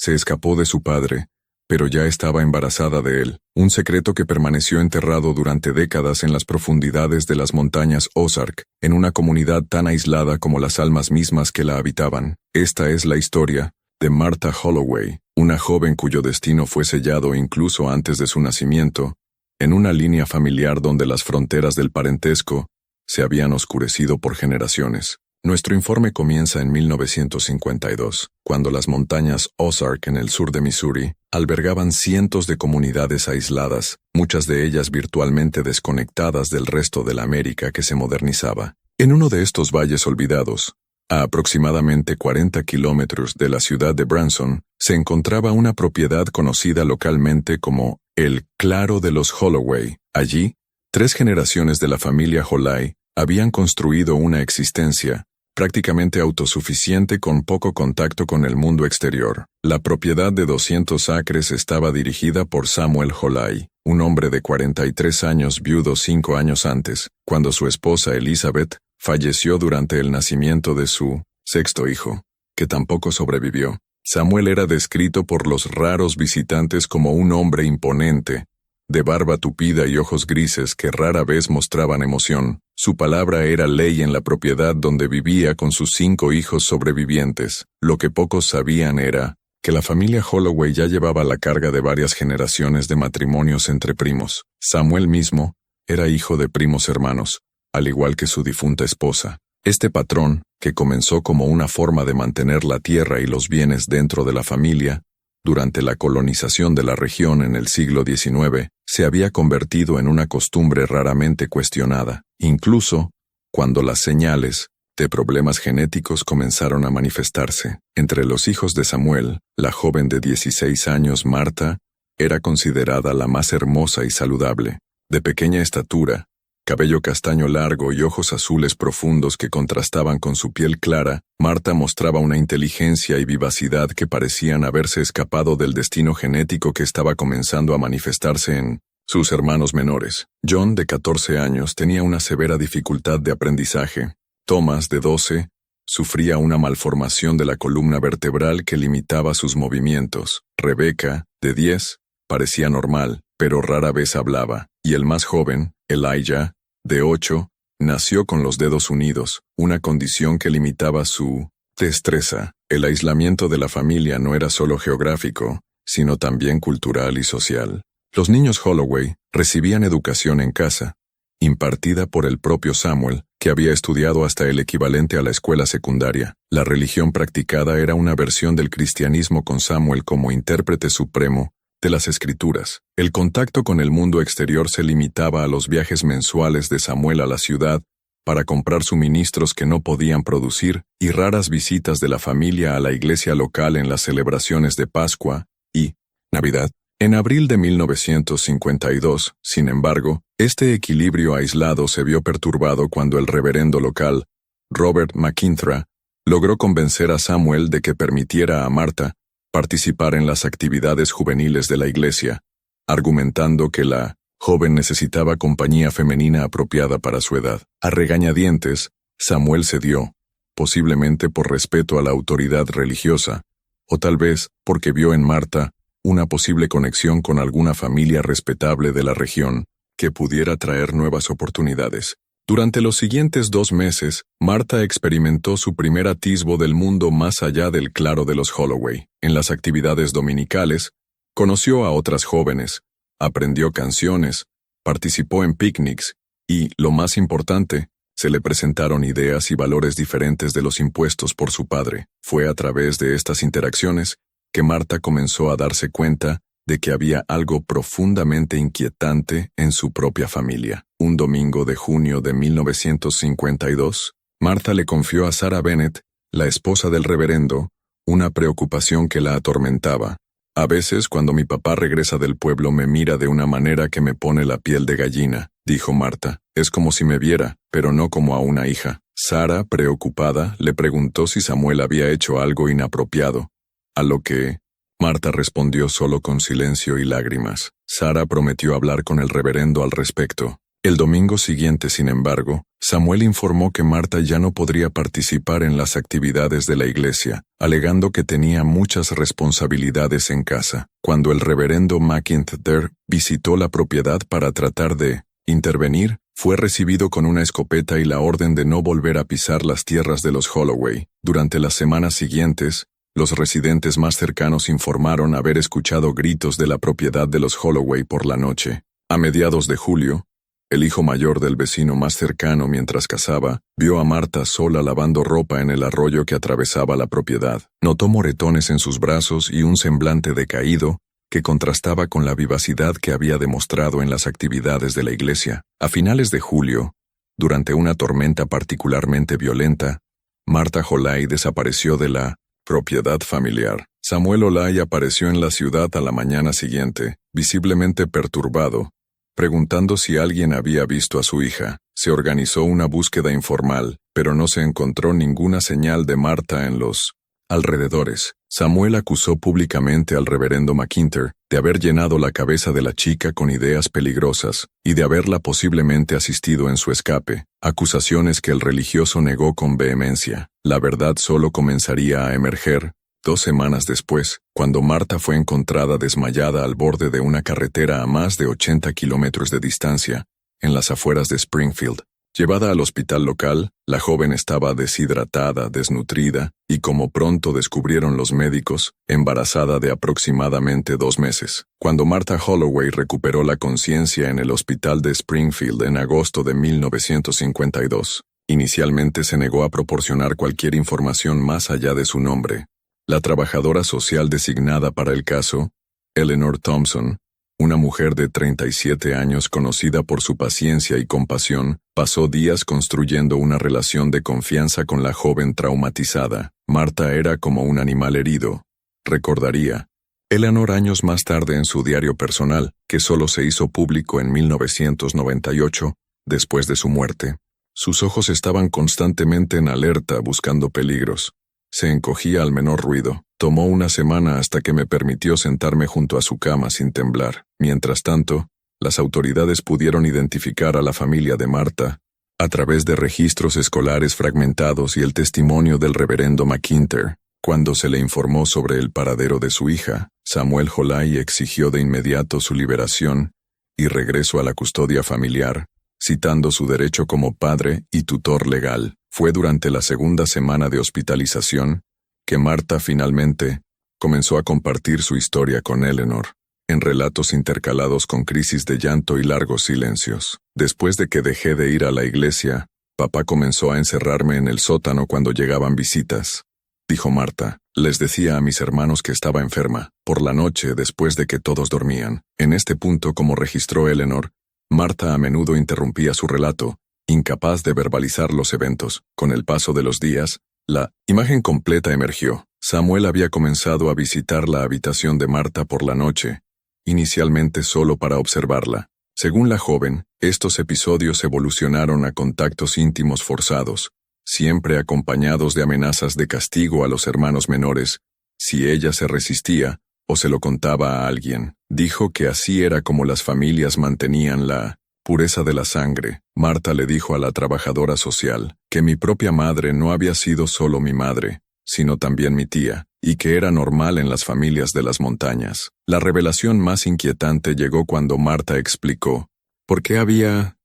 Se escapó de su padre, pero ya estaba embarazada de él, un secreto que permaneció enterrado durante décadas en las profundidades de las montañas Ozark, en una comunidad tan aislada como las almas mismas que la habitaban. Esta es la historia de Martha Holloway, una joven cuyo destino fue sellado incluso antes de su nacimiento, en una línea familiar donde las fronteras del parentesco se habían oscurecido por generaciones. Nuestro informe comienza en 1952, cuando las montañas Ozark en el sur de Missouri albergaban cientos de comunidades aisladas, muchas de ellas virtualmente desconectadas del resto de la América que se modernizaba. En uno de estos valles olvidados, a aproximadamente 40 kilómetros de la ciudad de Branson, se encontraba una propiedad conocida localmente como el Claro de los Holloway. Allí, 3 generaciones de la familia Holloway habían construido una existencia prácticamente autosuficiente con poco contacto con el mundo exterior. La propiedad de 200 acres estaba dirigida por Samuel Holloway, un hombre de 43 años viudo 5 años antes, cuando su esposa Elizabeth falleció durante el nacimiento de su 6º hijo, que tampoco sobrevivió. Samuel era descrito por los raros visitantes como un hombre imponente, de barba tupida y ojos grises que rara vez mostraban emoción. Su palabra era ley en la propiedad donde vivía con sus 5 hijos sobrevivientes. Lo que pocos sabían era que la familia Holloway ya llevaba la carga de varias generaciones de matrimonios entre primos. Samuel mismo era hijo de primos hermanos, al igual que su difunta esposa. Este patrón, que comenzó como una forma de mantener la tierra y los bienes dentro de la familia, durante la colonización de la región en el siglo XIX, se había convertido en una costumbre raramente cuestionada, incluso cuando las señales de problemas genéticos comenzaron a manifestarse. Entre los hijos de Samuel, la joven de 16 años Martha era considerada la más hermosa y saludable. De pequeña estatura, cabello castaño largo y ojos azules profundos que contrastaban con su piel clara, Martha mostraba una inteligencia y vivacidad que parecían haberse escapado del destino genético que estaba comenzando a manifestarse en sus hermanos menores. John, de 14 años, tenía una severa dificultad de aprendizaje. Thomas, de 12, sufría una malformación de la columna vertebral que limitaba sus movimientos. Rebecca, de 10, parecía normal, pero rara vez hablaba. Y el más joven, Elijah, de 8, nació con los dedos unidos, una condición que limitaba su destreza. El aislamiento de la familia no era solo geográfico, sino también cultural y social. Los niños Holloway recibían educación en casa, impartida por el propio Samuel, que había estudiado hasta el equivalente a la escuela secundaria. La religión practicada era una versión del cristianismo con Samuel como intérprete supremo de las Escrituras. El contacto con el mundo exterior se limitaba a los viajes mensuales de Samuel a la ciudad para comprar suministros que no podían producir y raras visitas de la familia a la iglesia local en las celebraciones de Pascua y Navidad. En abril de 1952, sin embargo, este equilibrio aislado se vio perturbado cuando el reverendo local, Robert McIntyre, logró convencer a Samuel de que permitiera a Martha participar en las actividades juveniles de la iglesia, argumentando que la joven necesitaba compañía femenina apropiada para su edad. A regañadientes, Samuel cedió, posiblemente por respeto a la autoridad religiosa, o tal vez porque vio en Martha una posible conexión con alguna familia respetable de la región que pudiera traer nuevas oportunidades. Durante los siguientes 2 meses, Martha experimentó su primer atisbo del mundo más allá del claro de los Holloway. En las actividades dominicales, conoció a otras jóvenes, aprendió canciones, participó en picnics y, lo más importante, se le presentaron ideas y valores diferentes de los impuestos por su padre. Fue a través de estas interacciones que Martha comenzó a darse cuenta de que había algo profundamente inquietante en su propia familia. Un domingo de junio de 1952, Martha le confió a Sarah Bennett, la esposa del reverendo, una preocupación que la atormentaba. A veces, cuando mi papá regresa del pueblo, me mira de una manera que me pone la piel de gallina, dijo Martha. Es como si me viera, pero no como a una hija. Sarah, preocupada, le preguntó si Samuel había hecho algo inapropiado, a lo que Martha respondió solo con silencio y lágrimas. Sarah prometió hablar con el reverendo al respecto. El domingo siguiente, sin embargo, Samuel informó que Marta ya no podría participar en las actividades de la iglesia, alegando que tenía muchas responsabilidades en casa. Cuando el reverendo McIntyre visitó la propiedad para tratar de intervenir, fue recibido con una escopeta y la orden de no volver a pisar las tierras de los Holloway. Durante las semanas siguientes, los residentes más cercanos informaron haber escuchado gritos de la propiedad de los Holloway por la noche. A mediados de julio, el hijo mayor del vecino más cercano, mientras cazaba, vio a Marta sola lavando ropa en el arroyo que atravesaba la propiedad. Notó moretones en sus brazos y un semblante decaído que contrastaba con la vivacidad que había demostrado en las actividades de la iglesia. A finales de julio, durante una tormenta particularmente violenta, Marta Holay desapareció de la propiedad familiar. Samuel Holay apareció en la ciudad a la mañana siguiente, visiblemente perturbado, preguntando si alguien había visto a su hija. Se organizó una búsqueda informal, pero no se encontró ninguna señal de Marta en los alrededores. Samuel acusó públicamente al reverendo McIntyre de haber llenado la cabeza de la chica con ideas peligrosas y de haberla posiblemente asistido en su escape, acusaciones que el religioso negó con vehemencia. La verdad solo comenzaría a emerger 2 semanas después, cuando Marta fue encontrada desmayada al borde de una carretera a más de 80 kilómetros de distancia, en las afueras de Springfield. Llevada al hospital local, la joven estaba deshidratada, desnutrida y, como pronto descubrieron los médicos, embarazada de aproximadamente 2 meses. Cuando Marta Holloway recuperó la conciencia en el hospital de Springfield en agosto de 1952, inicialmente se negó a proporcionar cualquier información más allá de su nombre. La trabajadora social designada para el caso, Eleanor Thompson, una mujer de 37 años conocida por su paciencia y compasión, pasó días construyendo una relación de confianza con la joven traumatizada. Marta era como un animal herido, recordaría Eleanor años más tarde en su diario personal, que solo se hizo público en 1998, después de su muerte. Sus ojos estaban constantemente en alerta buscando peligros. Se encogía al menor ruido. Tomó una semana hasta que me permitió sentarme junto a su cama sin temblar. Mientras tanto, las autoridades pudieron identificar a la familia de Marta a través de registros escolares fragmentados y el testimonio del reverendo McIntyre. Cuando se le informó sobre el paradero de su hija, Samuel Holay exigió de inmediato su liberación y regreso a la custodia familiar, citando su derecho como padre y tutor legal. Fue durante la segunda semana de hospitalización que Marta finalmente comenzó a compartir su historia con Eleanor, en relatos intercalados con crisis de llanto y largos silencios. Después de que dejé de ir a la iglesia, papá comenzó a encerrarme en el sótano cuando llegaban visitas, dijo Marta. Les decía a mis hermanos que estaba enferma, por la noche después de que todos dormían. En este punto, como registró Eleanor, Marta a menudo interrumpía su relato, incapaz de verbalizar los eventos. Con el paso de los días, la imagen completa emergió. Samuel había comenzado a visitar la habitación de Marta por la noche, inicialmente solo para observarla. Según la joven, estos episodios evolucionaron a contactos íntimos forzados, siempre acompañados de amenazas de castigo a los hermanos menores, si ella se resistía o se lo contaba a alguien. Dijo que así era como las familias mantenían la pureza de la sangre. Marta le dijo a la trabajadora social que mi propia madre no había sido solo mi madre, sino también mi tía, y que era normal en las familias de las montañas. La revelación más inquietante llegó cuando Marta explicó por qué había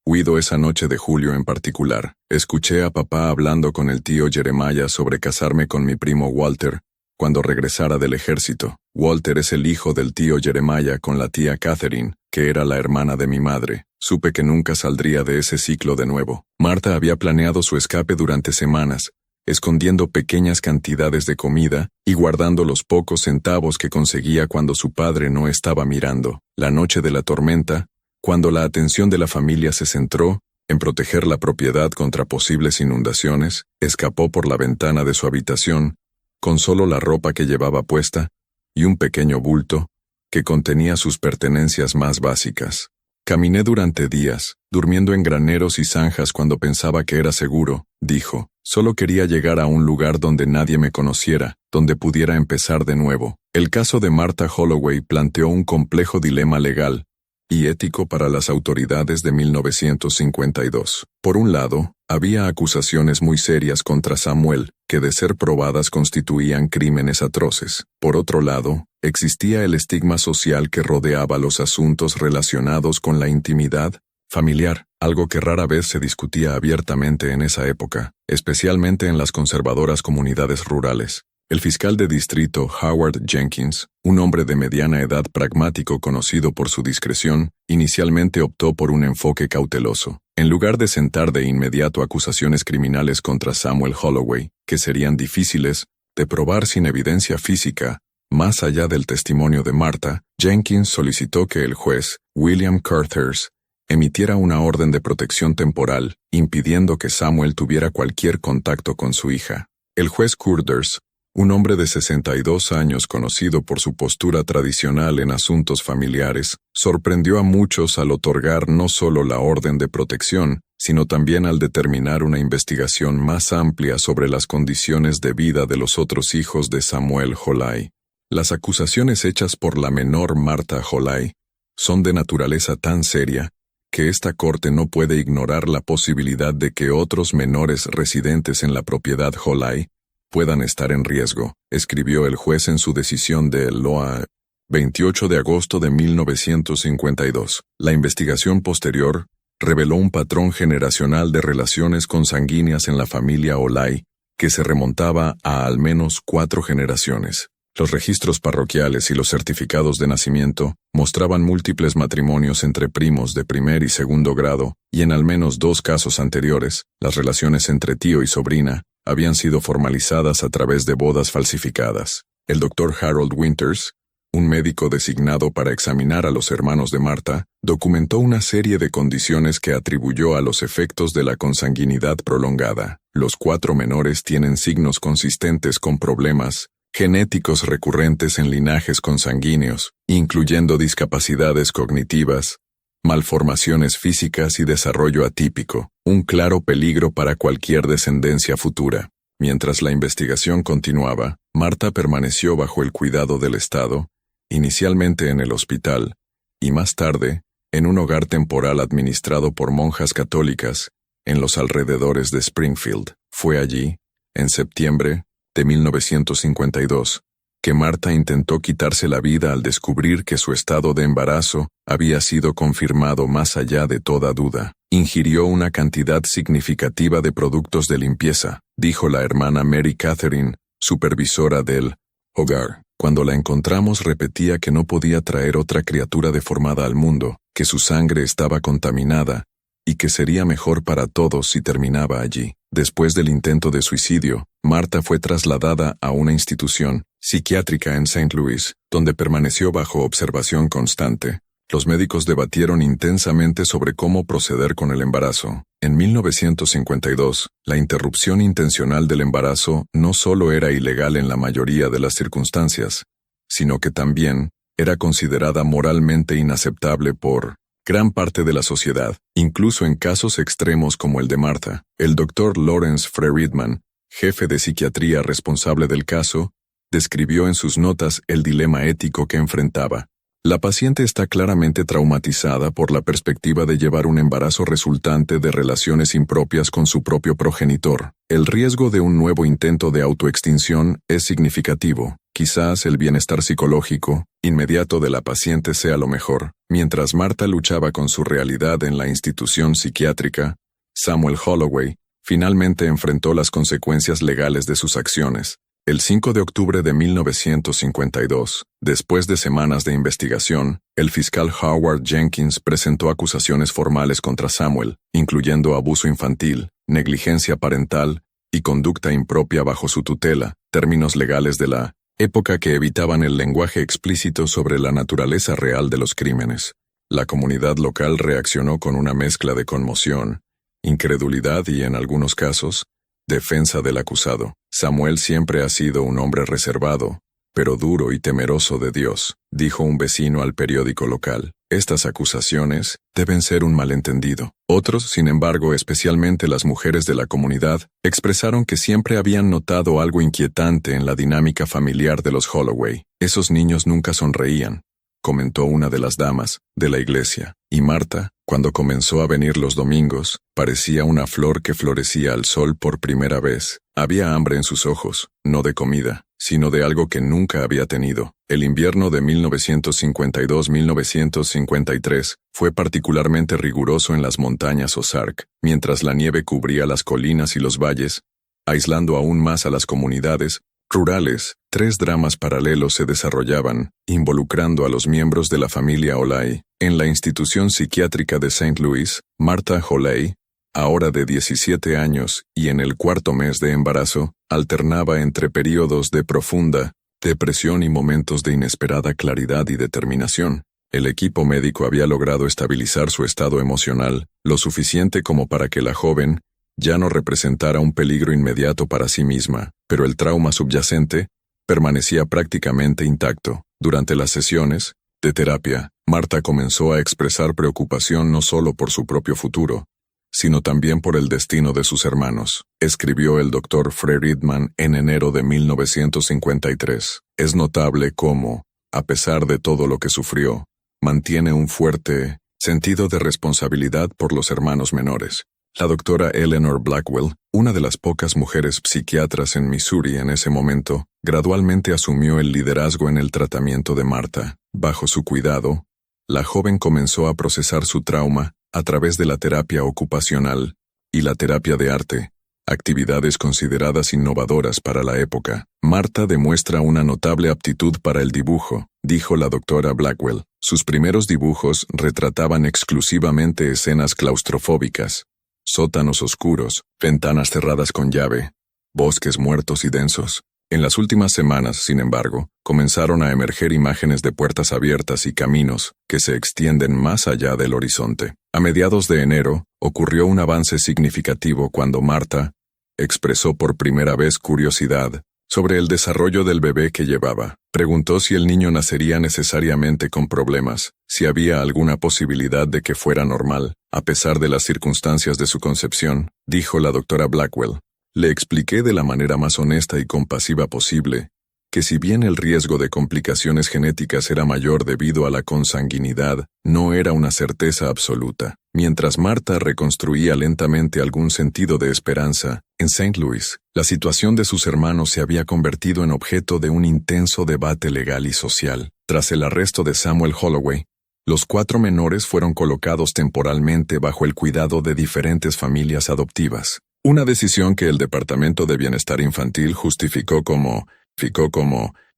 huido esa noche de julio en particular. Escuché a papá hablando con el tío Jeremiah sobre casarme con mi primo Walter cuando regresara del ejército. Walter es el hijo del tío Jeremiah con la tía Catherine, que era la hermana de mi madre. Supe que nunca saldría de ese ciclo de nuevo. Marta había planeado su escape durante semanas, escondiendo pequeñas cantidades de comida y guardando los pocos centavos que conseguía cuando su padre no estaba mirando. La noche de la tormenta, cuando la atención de la familia se centró en proteger la propiedad contra posibles inundaciones, escapó por la ventana de su habitación, con solo la ropa que llevaba puesta y un pequeño bulto que contenía sus pertenencias más básicas. Caminé durante días, durmiendo en graneros y zanjas cuando pensaba que era seguro, dijo. Solo quería llegar a un lugar donde nadie me conociera, donde pudiera empezar de nuevo. El caso de Marta Holloway planteó un complejo dilema legal. y ético para las autoridades de 1952. Por un lado, había acusaciones muy serias contra Samuel, que de ser probadas constituían crímenes atroces. Por otro lado, existía el estigma social que rodeaba los asuntos relacionados con la intimidad familiar, algo que rara vez se discutía abiertamente en esa época, especialmente en las conservadoras comunidades rurales. El fiscal de distrito Howard Jenkins, un hombre de mediana edad pragmático conocido por su discreción, inicialmente optó por un enfoque cauteloso. En lugar de sentar de inmediato acusaciones criminales contra Samuel Holloway, que serían difíciles de probar sin evidencia física, más allá del testimonio de Martha, Jenkins solicitó que el juez, William Carthers, emitiera una orden de protección temporal, impidiendo que Samuel tuviera cualquier contacto con su hija. El juez Carthers, un hombre de 62 años conocido por su postura tradicional en asuntos familiares, sorprendió a muchos al otorgar no solo la orden de protección, sino también al determinar una investigación más amplia sobre las condiciones de vida de los otros hijos de Samuel Holloway. Las acusaciones hechas por la menor Martha Holloway son de naturaleza tan seria que esta corte no puede ignorar la posibilidad de que otros menores residentes en la propiedad Holloway puedan estar en riesgo, escribió el juez en su decisión de Loa, 28 de agosto de 1952. La investigación posterior reveló un patrón generacional de relaciones consanguíneas en la familia Holloway que se remontaba a al menos 4 generaciones. Los registros parroquiales y los certificados de nacimiento mostraban múltiples matrimonios entre primos de primer y segundo grado, y en al menos 2 casos anteriores, las relaciones entre tío y sobrina habían sido formalizadas a través de bodas falsificadas. El Dr. Harold Winters, un médico designado para examinar a los hermanos de Martha, documentó una serie de condiciones que atribuyó a los efectos de la consanguinidad prolongada. Los 4 menores tienen signos consistentes con problemas genéticos recurrentes en linajes consanguíneos, incluyendo discapacidades cognitivas, malformaciones físicas y desarrollo atípico, un claro peligro para cualquier descendencia futura. Mientras la investigación continuaba, Martha permaneció bajo el cuidado del Estado, inicialmente en el hospital, y más tarde, en un hogar temporal administrado por monjas católicas, en los alrededores de Springfield. Fue allí, en septiembre de 1952, que Martha intentó quitarse la vida al descubrir que su estado de embarazo había sido confirmado más allá de toda duda. Ingirió una cantidad significativa de productos de limpieza, dijo la hermana Mary Catherine, supervisora del hogar. Cuando la encontramos repetía que no podía traer otra criatura deformada al mundo, que su sangre estaba contaminada, y que sería mejor para todos si terminaba allí. Después del intento de suicidio, Martha fue trasladada a una institución psiquiátrica en St. Louis, donde permaneció bajo observación constante. Los médicos debatieron intensamente sobre cómo proceder con el embarazo. En 1952, la interrupción intencional del embarazo no solo era ilegal en la mayoría de las circunstancias, sino que también era considerada moralmente inaceptable por gran parte de la sociedad, incluso en casos extremos como el de Martha. El Dr. Lawrence Friedman, jefe de psiquiatría responsable del caso, describió en sus notas el dilema ético que enfrentaba. La paciente está claramente traumatizada por la perspectiva de llevar un embarazo resultante de relaciones impropias con su propio progenitor. El riesgo de un nuevo intento de autoextinción es significativo. Quizás el bienestar psicológico inmediato de la paciente sea lo mejor. Mientras Martha luchaba con su realidad en la institución psiquiátrica, Samuel Holloway finalmente enfrentó las consecuencias legales de sus acciones. El 5 de octubre de 1952, después de semanas de investigación, el fiscal Howard Jenkins presentó acusaciones formales contra Samuel, incluyendo abuso infantil, negligencia parental y conducta impropia bajo su tutela, términos legales de la época que evitaban el lenguaje explícito sobre la naturaleza real de los crímenes. La comunidad local reaccionó con una mezcla de conmoción, incredulidad y, en algunos casos, defensa del acusado. Samuel siempre ha sido un hombre reservado, pero duro y temeroso de Dios, dijo un vecino al periódico local. Estas acusaciones deben ser un malentendido. Otros, sin embargo, especialmente las mujeres de la comunidad, expresaron que siempre habían notado algo inquietante en la dinámica familiar de los Holloway. Esos niños nunca sonreían, comentó una de las damas de la iglesia, y Marta, cuando comenzó a venir los domingos, parecía una flor que florecía al sol por primera vez. Había hambre en sus ojos, no de comida, sino de algo que nunca había tenido. El invierno de 1952-1953 fue particularmente riguroso en las montañas Ozark, mientras la nieve cubría las colinas y los valles, aislando aún más a las comunidades rurales. 3 dramas paralelos se desarrollaban, involucrando a los miembros de la familia Olay. En la institución psiquiátrica de St. Louis, Marta Olay, ahora de 17 años y en el 4º mes de embarazo, alternaba entre períodos de profunda depresión y momentos de inesperada claridad y determinación. El equipo médico había logrado estabilizar su estado emocional, lo suficiente como para que la joven ya no representara un peligro inmediato para sí misma, pero el trauma subyacente permanecía prácticamente intacto. Durante las sesiones de terapia, Marta comenzó a expresar preocupación no solo por su propio futuro, sino también por el destino de sus hermanos. Escribió el Dr. Friedman en enero de 1953. Es notable cómo, a pesar de todo lo que sufrió, mantiene un fuerte sentido de responsabilidad por los hermanos menores. La doctora Eleanor Blackwell, una de las pocas mujeres psiquiatras en Missouri en ese momento, gradualmente asumió el liderazgo en el tratamiento de Marta. Bajo su cuidado, la joven comenzó a procesar su trauma a través de la terapia ocupacional y la terapia de arte, actividades consideradas innovadoras para la época. Marta demuestra una notable aptitud para el dibujo, dijo la doctora Blackwell. Sus primeros dibujos retrataban exclusivamente escenas claustrofóbicas, sótanos oscuros, ventanas cerradas con llave, bosques muertos y densos. En las últimas semanas, sin embargo, comenzaron a emerger imágenes de puertas abiertas y caminos que se extienden más allá del horizonte. A mediados de enero, ocurrió un avance significativo cuando Marta expresó por primera vez curiosidad sobre el desarrollo del bebé que llevaba. Preguntó si el niño nacería necesariamente con problemas, si había alguna posibilidad de que fuera normal, a pesar de las circunstancias de su concepción, dijo la doctora Blackwell. Le expliqué de la manera más honesta y compasiva posible que si bien el riesgo de complicaciones genéticas era mayor debido a la consanguinidad, no era una certeza absoluta. Mientras Marta reconstruía lentamente algún sentido de esperanza, en St. Louis, la situación de sus hermanos se había convertido en objeto de un intenso debate legal y social. Tras el arresto de Samuel Holloway, los 4 menores fueron colocados temporalmente bajo el cuidado de diferentes familias adoptivas. Una decisión que el Departamento de Bienestar Infantil justificó como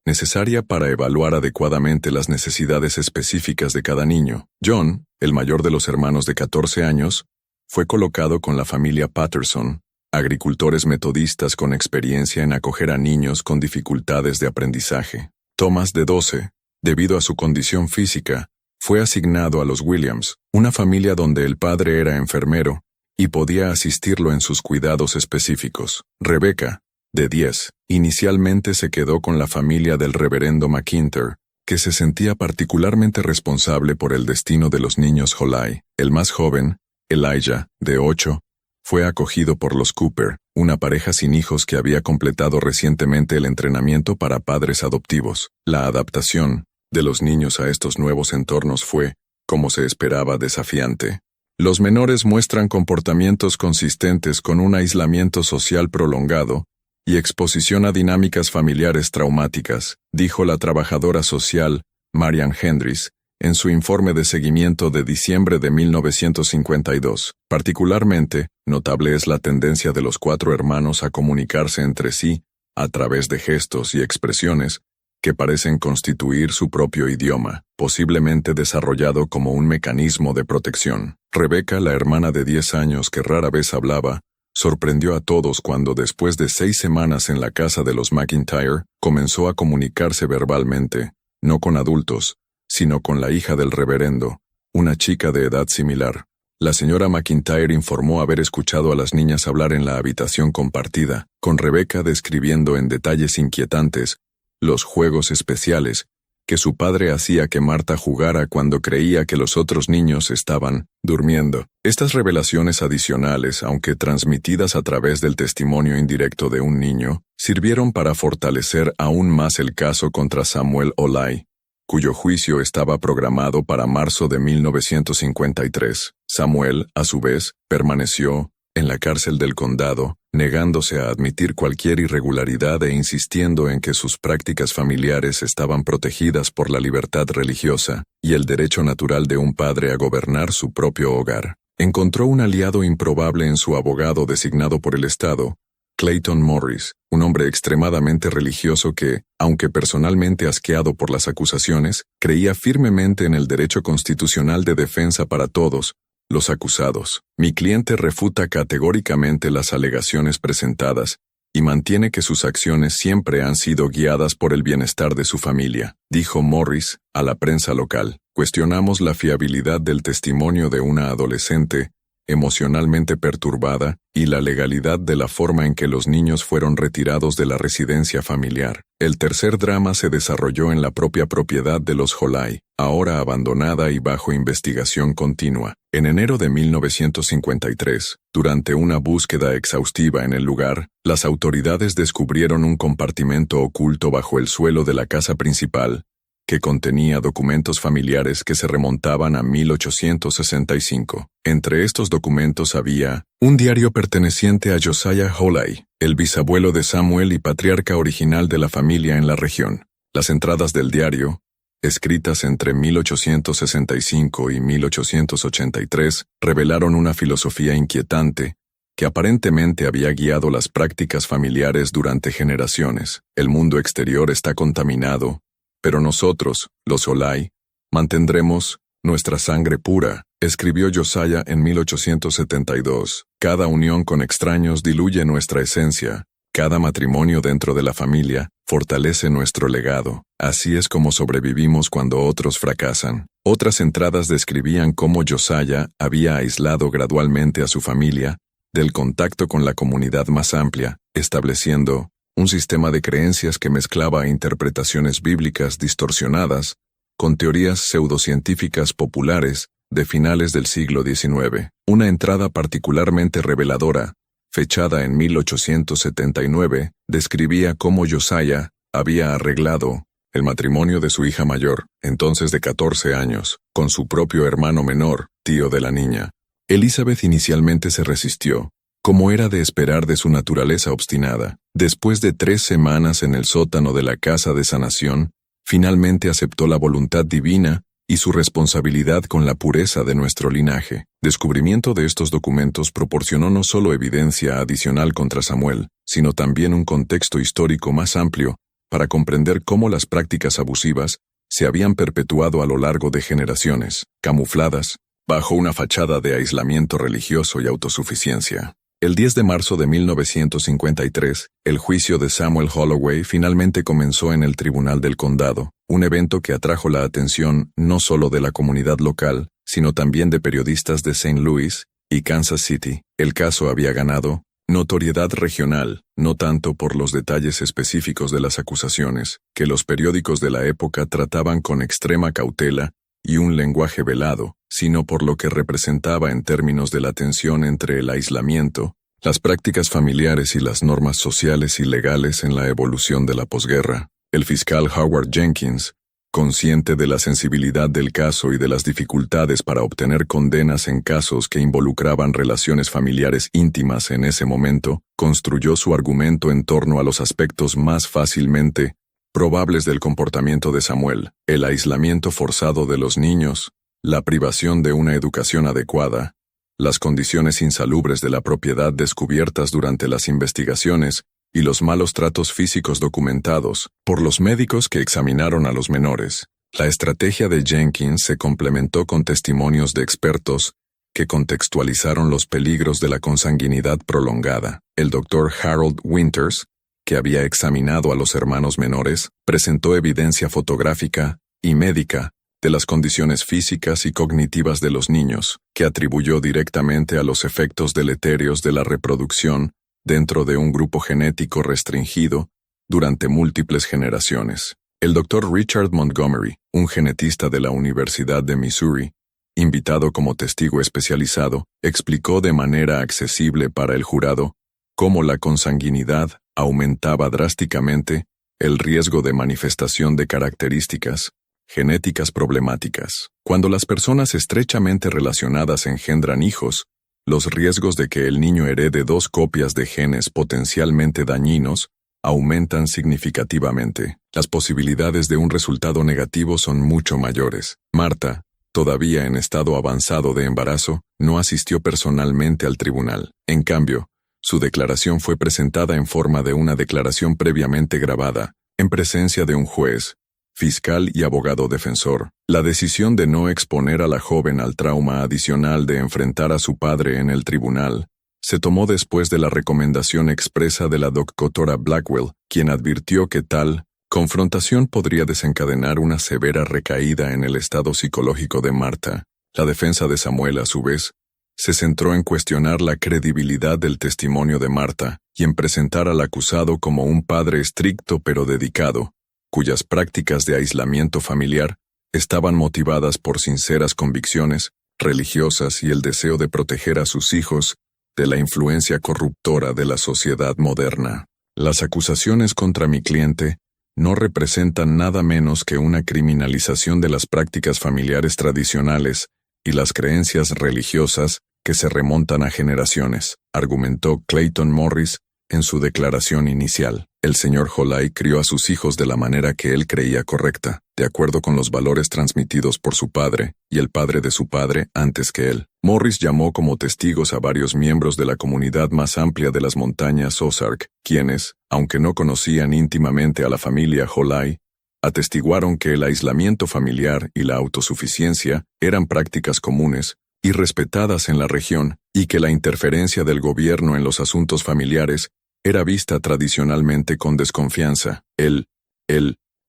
necesaria para evaluar adecuadamente las necesidades específicas de cada niño. John, el mayor de los hermanos de 14 años, fue colocado con la familia Patterson, agricultores metodistas con experiencia en acoger a niños con dificultades de aprendizaje. Thomas, de 12, debido a su condición física, fue asignado a los Williams, una familia donde el padre era enfermero y podía asistirlo en sus cuidados específicos. Rebecca, de 10, inicialmente se quedó con la familia del reverendo McIntyre, que se sentía particularmente responsable por el destino de los niños Olay. El más joven, Elijah, de 8, fue acogido por los Cooper, una pareja sin hijos que había completado recientemente el entrenamiento para padres adoptivos. La adaptación de los niños a estos nuevos entornos fue, como se esperaba, desafiante. Los menores muestran comportamientos consistentes con un aislamiento social prolongado y exposición a dinámicas familiares traumáticas, dijo la trabajadora social Marian Hendricks en su informe de seguimiento de diciembre de 1952. Particularmente, notable es la tendencia de los 4 hermanos a comunicarse entre sí a través de gestos y expresiones que parecen constituir su propio idioma, posiblemente desarrollado como un mecanismo de protección. Rebecca, la hermana de 10 años que rara vez hablaba, sorprendió a todos cuando después de 6 semanas en la casa de los McIntyre, comenzó a comunicarse verbalmente, no con adultos, sino con la hija del reverendo, una chica de edad similar. La señora McIntyre informó haber escuchado a las niñas hablar en la habitación compartida, con Rebecca describiendo en detalles inquietantes los juegos especiales que su padre hacía que Marta jugara cuando creía que los otros niños estaban durmiendo. Estas revelaciones adicionales, aunque transmitidas a través del testimonio indirecto de un niño, sirvieron para fortalecer aún más el caso contra Samuel Olay, cuyo juicio estaba programado para marzo de 1953. Samuel, a su vez, permaneció en la cárcel del condado, negándose a admitir cualquier irregularidad e insistiendo en que sus prácticas familiares estaban protegidas por la libertad religiosa y el derecho natural de un padre a gobernar su propio hogar. Encontró un aliado improbable en su abogado designado por el Estado, Clayton Morris, un hombre extremadamente religioso que, aunque personalmente asqueado por las acusaciones, creía firmemente en el derecho constitucional de defensa para todos los acusados. Mi cliente refuta categóricamente las alegaciones presentadas y mantiene que sus acciones siempre han sido guiadas por el bienestar de su familia, dijo Morris a la prensa local. Cuestionamos la fiabilidad del testimonio de una adolescente emocionalmente perturbada y la legalidad de la forma en que los niños fueron retirados de la residencia familiar. El tercer drama se desarrolló en la propia propiedad de los Holay, ahora abandonada y bajo investigación continua. En enero de 1953, durante una búsqueda exhaustiva en el lugar, las autoridades descubrieron un compartimento oculto bajo el suelo de la casa principal, que contenía documentos familiares que se remontaban a 1865. Entre estos documentos había un diario perteneciente a Josiah Holay, el bisabuelo de Samuel y patriarca original de la familia en la región. Las entradas del diario, escritas entre 1865 y 1883, revelaron una filosofía inquietante que aparentemente había guiado las prácticas familiares durante generaciones. El mundo exterior está contaminado, pero nosotros, los Holay, mantendremos nuestra sangre pura, escribió Josiah en 1872. Cada unión con extraños diluye nuestra esencia. Cada matrimonio dentro de la familia fortalece nuestro legado. Así es como sobrevivimos cuando otros fracasan. Otras entradas describían cómo Josiah había aislado gradualmente a su familia del contacto con la comunidad más amplia, estableciendo un sistema de creencias que mezclaba interpretaciones bíblicas distorsionadas con teorías pseudocientíficas populares de finales del siglo XIX. Una entrada particularmente reveladora, fechada en 1879, describía cómo Josiah había arreglado el matrimonio de su hija mayor, entonces de 14 años, con su propio hermano menor, tío de la niña. Elizabeth inicialmente se resistió, como era de esperar de su naturaleza obstinada. Después de 3 semanas en el sótano de la casa de sanación, finalmente aceptó la voluntad divina y su responsabilidad con la pureza de nuestro linaje. Descubrimiento de estos documentos proporcionó no solo evidencia adicional contra Samuel, sino también un contexto histórico más amplio para comprender cómo las prácticas abusivas se habían perpetuado a lo largo de generaciones, camufladas bajo una fachada de aislamiento religioso y autosuficiencia. El 10 de marzo de 1953, el juicio de Samuel Holloway finalmente comenzó en el Tribunal del Condado, un evento que atrajo la atención no solo de la comunidad local, sino también de periodistas de St. Louis y Kansas City. El caso había ganado notoriedad regional, no tanto por los detalles específicos de las acusaciones, que los periódicos de la época trataban con extrema cautela y un lenguaje velado, sino por lo que representaba en términos de la tensión entre el aislamiento, las prácticas familiares y las normas sociales y legales en la evolución de la posguerra. El fiscal Howard Jenkins, consciente de la sensibilidad del caso y de las dificultades para obtener condenas en casos que involucraban relaciones familiares íntimas en ese momento, construyó su argumento en torno a los aspectos más fácilmente probables del comportamiento de Samuel: el aislamiento forzado de los niños, la privación de una educación adecuada, las condiciones insalubres de la propiedad descubiertas durante las investigaciones y los malos tratos físicos documentados por los médicos que examinaron a los menores. La estrategia de Jenkins se complementó con testimonios de expertos que contextualizaron los peligros de la consanguinidad prolongada. El Dr. Harold Winters, que había examinado a los hermanos menores, presentó evidencia fotográfica y médica de las condiciones físicas y cognitivas de los niños, que atribuyó directamente a los efectos deletéreos de la reproducción dentro de un grupo genético restringido durante múltiples generaciones. El Dr. Richard Montgomery, un genetista de la Universidad de Missouri, invitado como testigo especializado, explicó de manera accesible para el jurado cómo la consanguinidad aumentaba drásticamente el riesgo de manifestación de características Genéticas problemáticas. Cuando las personas estrechamente relacionadas engendran hijos, los riesgos de que el niño herede 2 copias de genes potencialmente dañinos aumentan significativamente. Las posibilidades de un resultado negativo son mucho mayores. Marta, todavía en estado avanzado de embarazo, no asistió personalmente al tribunal. En cambio, su declaración fue presentada en forma de una declaración previamente grabada, en presencia de un juez, fiscal y abogado defensor. La decisión de no exponer a la joven al trauma adicional de enfrentar a su padre en el tribunal se tomó después de la recomendación expresa de la doctora Blackwell, quien advirtió que tal confrontación podría desencadenar una severa recaída en el estado psicológico de Marta. La defensa de Samuel, a su vez, se centró en cuestionar la credibilidad del testimonio de Marta y en presentar al acusado como un padre estricto pero dedicado, cuyas prácticas de aislamiento familiar estaban motivadas por sinceras convicciones religiosas y el deseo de proteger a sus hijos de la influencia corruptora de la sociedad moderna. Las acusaciones contra mi cliente no representan nada menos que una criminalización de las prácticas familiares tradicionales y las creencias religiosas que se remontan a generaciones, argumentó Clayton Morris en su declaración inicial. El señor Holay crió a sus hijos de la manera que él creía correcta, de acuerdo con los valores transmitidos por su padre y el padre de su padre antes que él. Morris llamó como testigos a varios miembros de la comunidad más amplia de las montañas Ozark, quienes, aunque no conocían íntimamente a la familia Holay, atestiguaron que el aislamiento familiar y la autosuficiencia eran prácticas comunes y respetadas en la región, y que la interferencia del gobierno en los asuntos familiares era vista tradicionalmente con desconfianza. El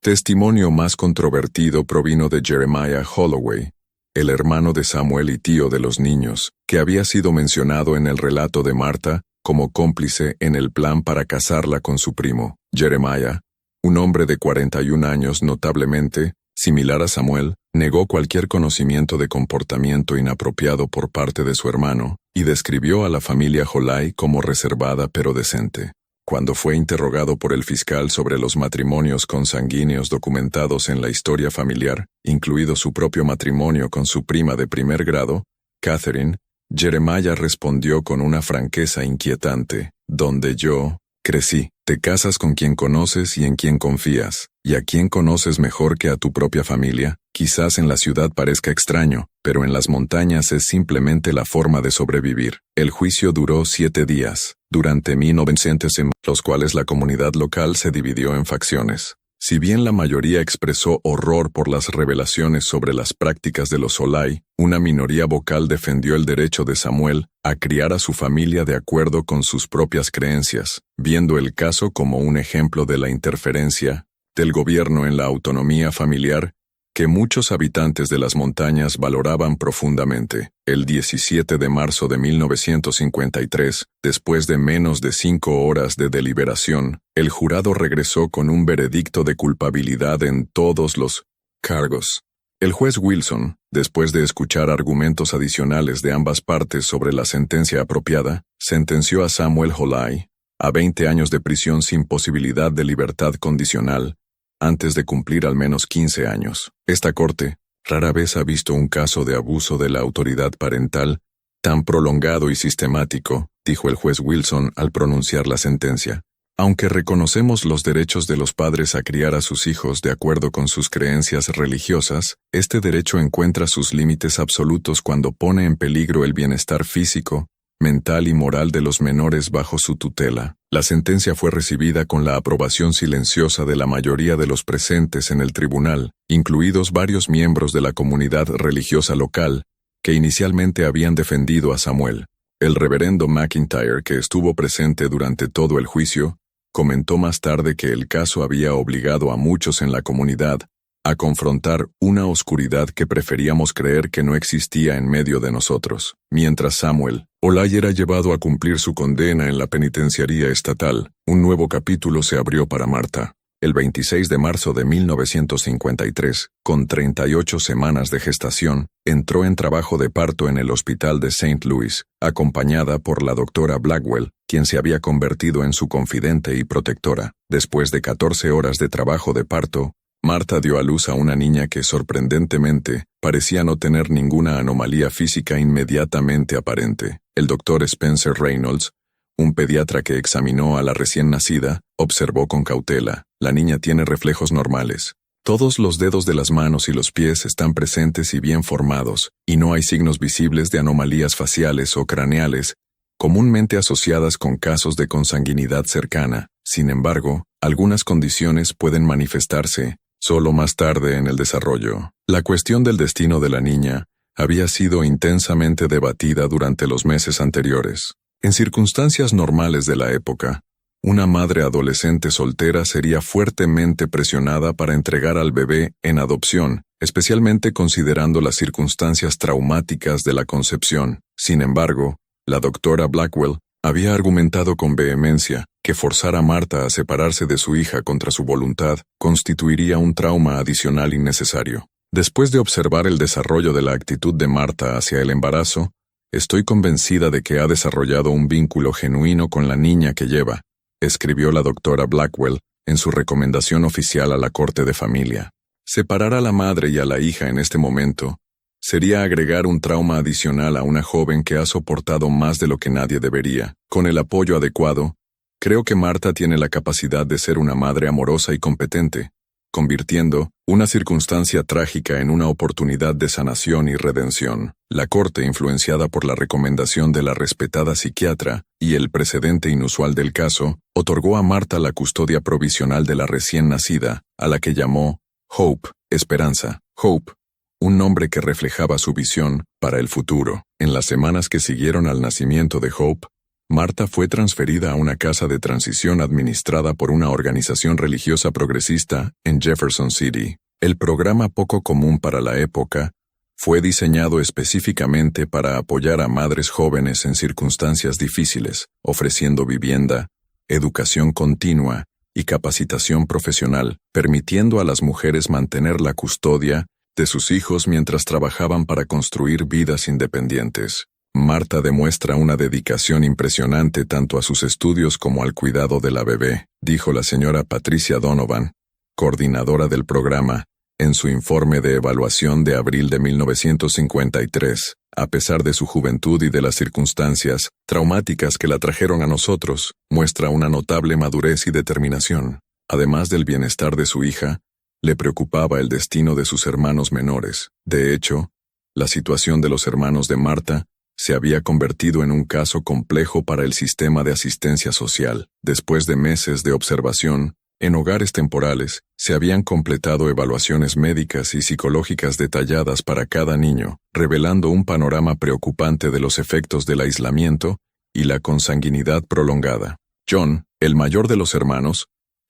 testimonio más controvertido provino de Jeremiah Holloway, el hermano de Samuel y tío de los niños, que había sido mencionado en el relato de Marta como cómplice en el plan para casarla con su primo. Jeremiah, un hombre de 41 años notablemente similar a Samuel, negó cualquier conocimiento de comportamiento inapropiado por parte de su hermano y describió a la familia Holay como reservada pero decente. Cuando fue interrogado por el fiscal sobre los matrimonios consanguíneos documentados en la historia familiar, incluido su propio matrimonio con su prima de primer grado, Catherine, Jeremiah respondió con una franqueza inquietante: «Donde yo crecí, te casas con quien conoces y en quien confías, y a quien conoces mejor que a tu propia familia. Quizás en la ciudad parezca extraño, pero en las montañas es simplemente la forma de sobrevivir». El juicio duró 7 días, durante 1900, en los cuales la comunidad local se dividió en facciones. Si bien la mayoría expresó horror por las revelaciones sobre las prácticas de los Holay, una minoría vocal defendió el derecho de Samuel a criar a su familia de acuerdo con sus propias creencias, viendo el caso como un ejemplo de la interferencia del gobierno en la autonomía familiar que muchos habitantes de las montañas valoraban profundamente. El 17 de marzo de 1953, después de menos de 5 horas de deliberación, el jurado regresó con un veredicto de culpabilidad en todos los cargos. El juez Wilson, después de escuchar argumentos adicionales de ambas partes sobre la sentencia apropiada, sentenció a Samuel Holay a 20 años de prisión sin posibilidad de libertad condicional, antes de cumplir al menos 15 años. Esta corte rara vez ha visto un caso de abuso de la autoridad parental tan prolongado y sistemático, dijo el juez Wilson al pronunciar la sentencia. Aunque reconocemos los derechos de los padres a criar a sus hijos de acuerdo con sus creencias religiosas, este derecho encuentra sus límites absolutos cuando pone en peligro el bienestar físico, mental y moral de los menores bajo su tutela. La sentencia fue recibida con la aprobación silenciosa de la mayoría de los presentes en el tribunal, incluidos varios miembros de la comunidad religiosa local, que inicialmente habían defendido a Samuel. El reverendo McIntyre, que estuvo presente durante todo el juicio, comentó más tarde que el caso había obligado a muchos en la comunidad a confrontar una oscuridad que preferíamos creer que no existía en medio de nosotros. Mientras Samuel Holay era llevado a cumplir su condena en la penitenciaría estatal, un nuevo capítulo se abrió para Marta. El 26 de marzo de 1953, con 38 semanas de gestación, entró en trabajo de parto en el hospital de St. Louis, acompañada por la doctora Blackwell, quien se había convertido en su confidente y protectora. Después de 14 horas de trabajo de parto, Marta dio a luz a una niña que, sorprendentemente, parecía no tener ninguna anomalía física inmediatamente aparente. El doctor Spencer Reynolds, un pediatra que examinó a la recién nacida, observó con cautela: la niña tiene reflejos normales. Todos los dedos de las manos y los pies están presentes y bien formados, y no hay signos visibles de anomalías faciales o craneales, comúnmente asociadas con casos de consanguinidad cercana. Sin embargo, algunas condiciones pueden manifestarse solo más tarde en el desarrollo. La cuestión del destino de la niña había sido intensamente debatida durante los meses anteriores. En circunstancias normales de la época, una madre adolescente soltera sería fuertemente presionada para entregar al bebé en adopción, especialmente considerando las circunstancias traumáticas de la concepción. Sin embargo, la doctora Blackwell había argumentado con vehemencia que forzar a Marta a separarse de su hija contra su voluntad constituiría un trauma adicional innecesario. Después de observar el desarrollo de la actitud de Marta hacia el embarazo, estoy convencida de que ha desarrollado un vínculo genuino con la niña que lleva, escribió la doctora Blackwell en su recomendación oficial a la Corte de Familia. Separar a la madre y a la hija en este momento sería agregar un trauma adicional a una joven que ha soportado más de lo que nadie debería. Con el apoyo adecuado, creo que Marta tiene la capacidad de ser una madre amorosa y competente, convirtiendo una circunstancia trágica en una oportunidad de sanación y redención. La Corte, influenciada por la recomendación de la respetada psiquiatra y el precedente inusual del caso, otorgó a Marta la custodia provisional de la recién nacida, a la que llamó Hope, Esperanza. Hope, un nombre que reflejaba su visión para el futuro. En las semanas que siguieron al nacimiento de Hope, Marta fue transferida a una casa de transición administrada por una organización religiosa progresista en Jefferson City. El programa, poco común para la época, fue diseñado específicamente para apoyar a madres jóvenes en circunstancias difíciles, ofreciendo vivienda, educación continua y capacitación profesional, permitiendo a las mujeres mantener la custodia de sus hijos mientras trabajaban para construir vidas independientes. Marta demuestra una dedicación impresionante tanto a sus estudios como al cuidado de la bebé, dijo la señora Patricia Donovan, coordinadora del programa, en su informe de evaluación de abril de 1953. A pesar de su juventud y de las circunstancias traumáticas que la trajeron a nosotros, muestra una notable madurez y determinación. Además del bienestar de su hija, le preocupaba el destino de sus hermanos menores. De hecho, la situación de los hermanos de Marta se había convertido en un caso complejo para el sistema de asistencia social. Después de meses de observación, en hogares temporales, se habían completado evaluaciones médicas y psicológicas detalladas para cada niño, revelando un panorama preocupante de los efectos del aislamiento y la consanguinidad prolongada. John, el mayor de los hermanos,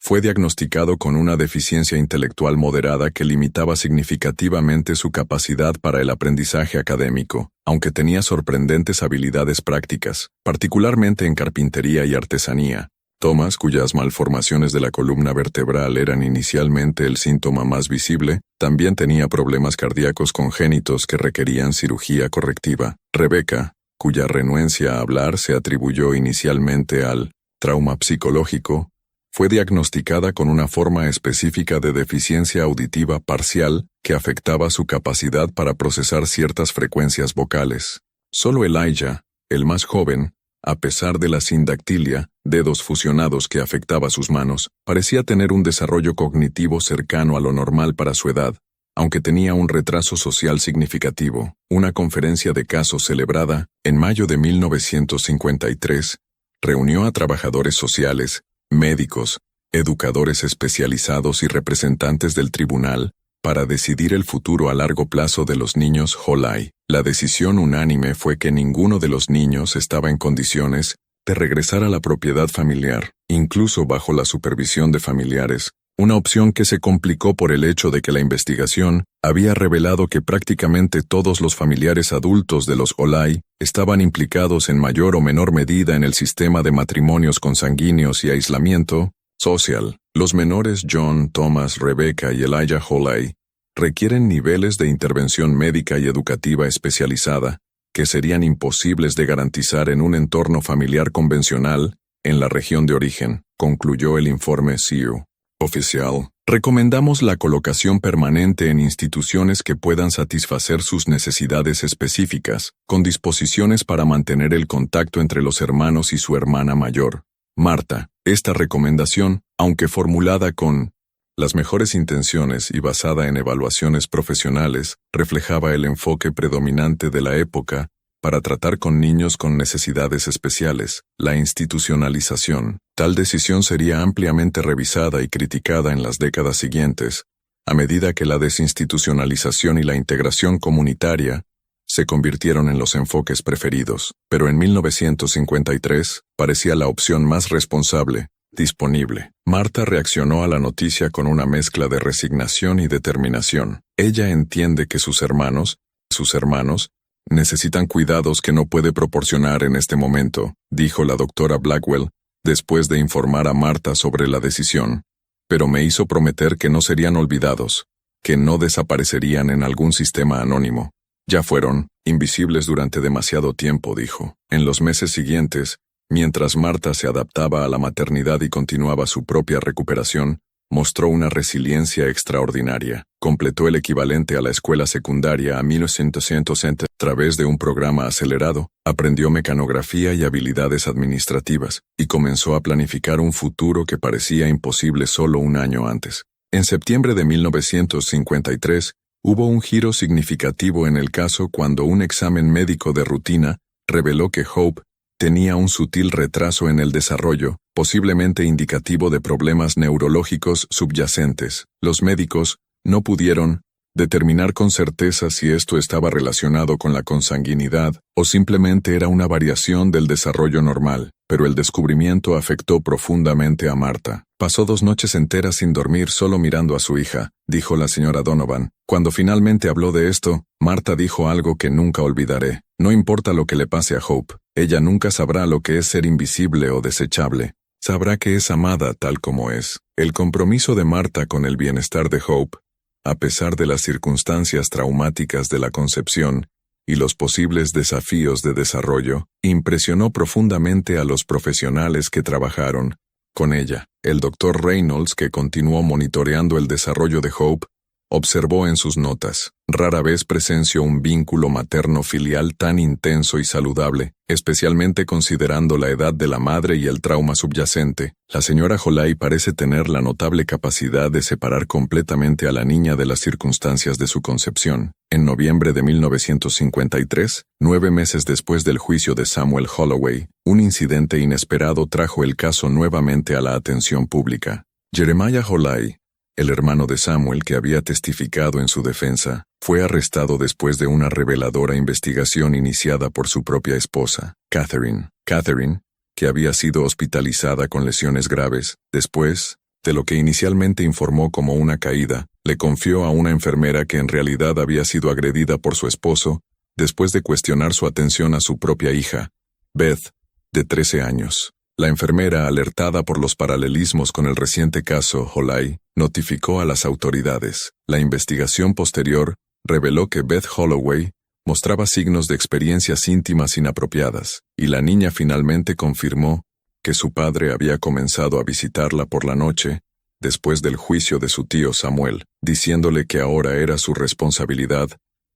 fue diagnosticado con una deficiencia intelectual moderada que limitaba significativamente su capacidad para el aprendizaje académico, aunque tenía sorprendentes habilidades prácticas, particularmente en carpintería y artesanía. Thomas, cuyas malformaciones de la columna vertebral eran inicialmente el síntoma más visible, también tenía problemas cardíacos congénitos que requerían cirugía correctiva. Rebecca, cuya renuencia a hablar se atribuyó inicialmente al trauma psicológico, fue diagnosticada con una forma específica de deficiencia auditiva parcial que afectaba su capacidad para procesar ciertas frecuencias vocales. Solo Elijah, el más joven, a pesar de la sindactilia, dedos fusionados que afectaba sus manos, parecía tener un desarrollo cognitivo cercano a lo normal para su edad, aunque tenía un retraso social significativo. Una conferencia de casos celebrada en mayo de 1953 reunió a trabajadores sociales, médicos, educadores especializados y representantes del tribunal para decidir el futuro a largo plazo de los niños Holai. La decisión unánime fue que ninguno de los niños estaba en condiciones de regresar a la propiedad familiar, incluso bajo la supervisión de familiares, una opción que se complicó por el hecho de que la investigación había revelado que prácticamente todos los familiares adultos de los Holai estaban implicados en mayor o menor medida en el sistema de matrimonios consanguíneos y aislamiento social. Los menores John, Thomas, Rebecca y Elijah Holai requieren niveles de intervención médica y educativa especializada que serían imposibles de garantizar en un entorno familiar convencional en la región de origen, concluyó el informe SIU. Oficial, Recomendamos la colocación permanente en instituciones que puedan satisfacer sus necesidades específicas, con disposiciones para mantener el contacto entre los hermanos y su hermana mayor, Marta. Esta recomendación, aunque formulada con las mejores intenciones y basada en evaluaciones profesionales, reflejaba el enfoque predominante de la época para tratar con niños con necesidades especiales, la institucionalización. Tal decisión sería ampliamente revisada y criticada en las décadas siguientes, a medida que la desinstitucionalización y la integración comunitaria se convirtieron en los enfoques preferidos, pero en 1953 parecía la opción más responsable, disponible. Marta reaccionó a la noticia con una mezcla de resignación y determinación. Ella entiende que sus hermanos, necesitan cuidados que no puede proporcionar en este momento, dijo la doctora Blackwell, después de informar a Marta sobre la decisión. Pero me hizo prometer que no serían olvidados, que no desaparecerían en algún sistema anónimo. Ya fueron invisibles durante demasiado tiempo, dijo. En los meses siguientes, mientras Marta se adaptaba a la maternidad y continuaba su propia recuperación, mostró una resiliencia extraordinaria. Completó el equivalente a la escuela secundaria a 1960 a través de un programa acelerado, aprendió mecanografía y habilidades administrativas, y comenzó a planificar un futuro que parecía imposible solo un año antes. En septiembre de 1953, hubo un giro significativo en el caso cuando un examen médico de rutina reveló que Hope tenía un sutil retraso en el desarrollo, posiblemente indicativo de problemas neurológicos subyacentes. Los médicos no pudieron determinar con certeza si esto estaba relacionado con la consanguinidad o simplemente era una variación del desarrollo normal, pero el descubrimiento afectó profundamente a Marta. Pasó 2 noches enteras sin dormir solo mirando a su hija, dijo la señora Donovan. Cuando finalmente habló de esto, Marta dijo algo que nunca olvidaré. No importa lo que le pase a Hope, ella nunca sabrá lo que es ser invisible o desechable. Sabrá que es amada tal como es. El compromiso de Marta con el bienestar de Hope, a pesar de las circunstancias traumáticas de la concepción y los posibles desafíos de desarrollo, impresionó profundamente a los profesionales que trabajaron con ella. El Dr. Reynolds, que continuó monitoreando el desarrollo de Hope, observó en sus notas: rara vez presenció un vínculo materno-filial tan intenso y saludable, especialmente considerando la edad de la madre y el trauma subyacente. La señora Holay parece tener la notable capacidad de separar completamente a la niña de las circunstancias de su concepción. En noviembre de 1953, 9 meses después del juicio de Samuel Holloway, un incidente inesperado trajo el caso nuevamente a la atención pública. Jeremiah Holay, el hermano de Samuel que había testificado en su defensa, fue arrestado después de una reveladora investigación iniciada por su propia esposa, Catherine. Catherine, que había sido hospitalizada con lesiones graves, después de lo que inicialmente informó como una caída, le confió a una enfermera que en realidad había sido agredida por su esposo, después de cuestionar su atención a su propia hija, Beth, de 13 años. La enfermera, alertada por los paralelismos con el reciente caso Holay, notificó a las autoridades. La investigación posterior reveló que Beth Holloway mostraba signos de experiencias íntimas inapropiadas, y la niña finalmente confirmó que su padre había comenzado a visitarla por la noche, después del juicio de su tío Samuel, diciéndole que ahora era su responsabilidad